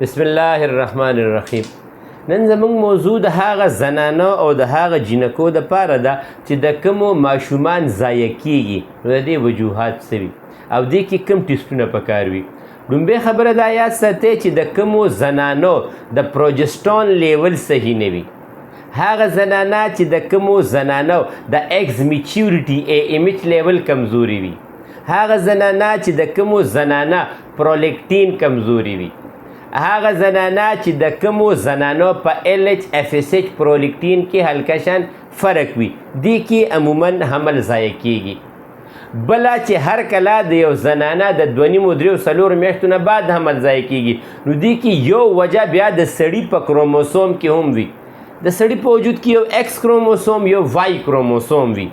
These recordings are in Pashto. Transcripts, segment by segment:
بسم الله الرحمن الرحیم. نن زموږ موضوع د هغه زنانو او د هغه جینکو دپاره ده چې د کومو ماشومان ضایع کیږي، نو د دې وجوهات څه وي او دې کې کوم ټیسټونه پکار وي. لومبۍ خبره دا یاد ساتئ چې د کومو زنانو د پروجسټرون لیول صحیح نه وي، هغه زنانه چې د کومو زنانو د ایکس میچیورټي ایمچ لیول کمزوري وي، هغه زنانه چې د کومو زنانه پرولیکټین کمزوري وي، هغه زنانه چې د کومو زنانو په LH-FSH پرولیکټین کې هلکشان فرق وي، دې کې عموما حمل ضایع کیږي. بله چې هر کله د یو زنانه د 2.5-3 میاشتو نه بعد حمل ضایع کیږي، نو دې کې یو وجه بیا د سړي په کروموسوم کې هم وي، د سړي په وجود کې یو ایکس کروموسوم یو وای کروموسوم وي،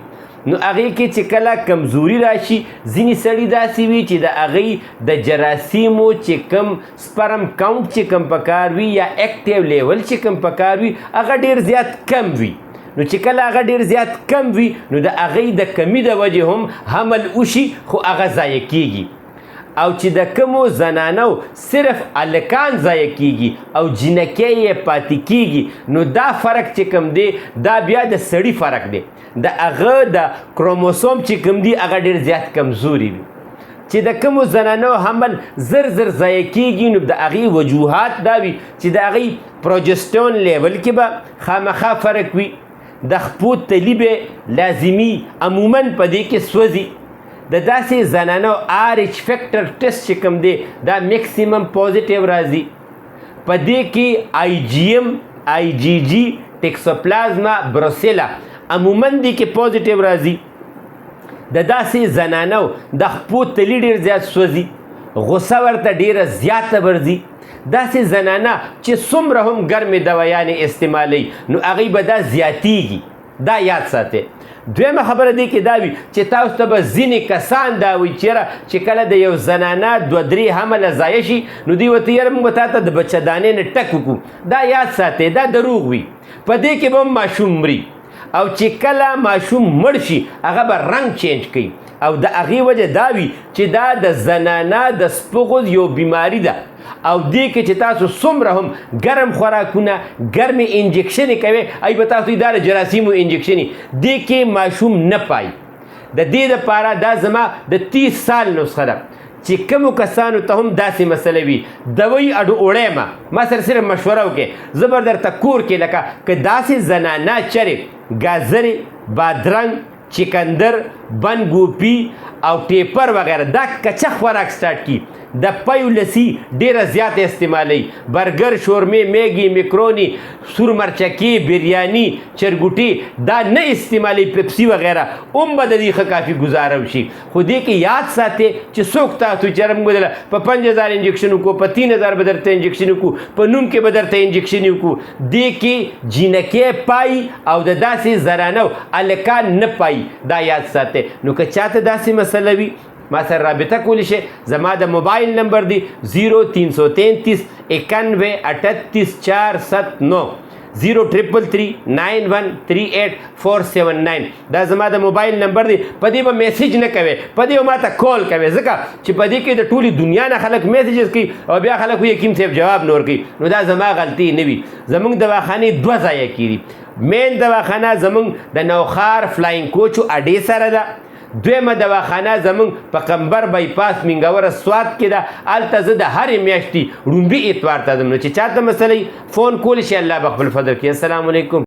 نو هغې کې چې کله کمزوري راشي ځینې سړي داسې وي چې د هغې د جراثیمو چې کوم سپرم کاونټ چې کوم پکار وي یا اکټیو لیول چې کوم پکار وي هغه ډېر زیات کم وي، نو چې کله هغه ډېر زیات کم وي نو د هغې د کمی د وجې هم حمل وشي خو هغه ضایع کیږي. او چې د کومو زنانو صرف هلکان ضایع کیږي او جینکۍ یې پاتې کیږي، نو دا فرق چې کوم دی دا بیا د سړي فرق دی، د هغه د کروموسوم چې کوم دی هغه ډېر زیات کمزوري وي. چې د کومو زنانو حمل زر ضایع کیږي نو د هغې وجوهات دا وي چې د هغې پروجسټرون لیول کې به خامخا فرق وي، د خپو تلي به لازمي عموما په دې کې سوځي، د داسې زنانو RH فیکټر ټیسټ چې کوم دی دا میکسیمم پوزیټیو راځي، په دې کې IgM IgG ټیکسوپلازما بروسیلا عموما دې کې پوزیټیو راځي. د داسې زنانو د خپو تلي ډېر زیات سوځي، غصه ورته ډېره زیاته ورځي، داسې زنانه چې څومره هم ګرمې دوایانې استعمالوي نو هغوی به دا زیاتیږي، دا یاد ساتئ. دویمه خبره دی کې دا وي چې تاسو ته به ځینې کسان دا وایي چېرې چې کله د یو زنانه 2-3 حمله ضایع شي نو دوی ورته یاره موږ به تا ته د بچهدانې نه ټک وکړو، دا یاد ساتئ، دا دروغ وي، په دې کې به هم ماشوم مري، او چې کله ماشوم مړ شي هغه به رنګ چینج کوي، او د هغې وجه دا وي چې دا د زنانه د سپغز یو بیماری ده، او دې کې چې تاسو څومره هم ګرم خوراکونه ګرمې انجکشنې کوئ ای به تاسو دا د جراثیمو انجکشنې دې کې ماشوم نه پای. د دې دپاره دا زما د 30 سال نسخه ده چې کومو کسانو ته هم داسې مسله وي دوی اډو اوړی ما سره صرف مشوره وکړئ، زه به درته کور کې لکه که داسې زنانه چرې ګازرې بادرنګ چکندر بندګوپي او ټیپر وغیره دا کچه خوراک سټارټ کړي، د پیو لسی ډیره زیات استعمالی، برګر شورمې میګي میکرونی سور مرچکي بریانی چرګوټي دا نه استعمالی، پیپسی وغیره هم به د دې ښه کافي گزاره وشي. خو دې کې یاد ساتئ چې څوک تاسو چېرې موږ بدله په 5000 انجکشن وکړو، په 3000 به درته انجکشن وکړو، په نوم کې به درته انجکشن وکړو، دې کې جینکۍ پای او د داسې زنانو هلکان نه پای، دا یاد ساتئ. نو که چاته داسې مسله وي ما سره رابطه کولی شئ، زما د موبایل نمبر دی 0333 91 38 479 0333 91 38 479 دا زما د موبایل نمبر دی. په دې به میسیج نه کوئ، په دې به ما ته کال کوئ، ځکه چې په دې کې د ټولې دنیا نه خلک میسیجز کوي او بیا خلک وایي حکیم صاحب جواب نه ورکوي، نو دا زما غلطي نه وي. زموږ دواخانې 2 ضایع کېږي، مین دواخانه زموږ د نوخار فلاینګ کوچو اډې سره ده، دویمه دواخانه زموږ په قمبر بایپاس مینګوره سوات کې ده، هلته زه د هرې میاشتې ړومبي اتوار ته ځم، نو چې چاته مسله فون کولی شي الله به خپل فضل کړي. السلام علیکم.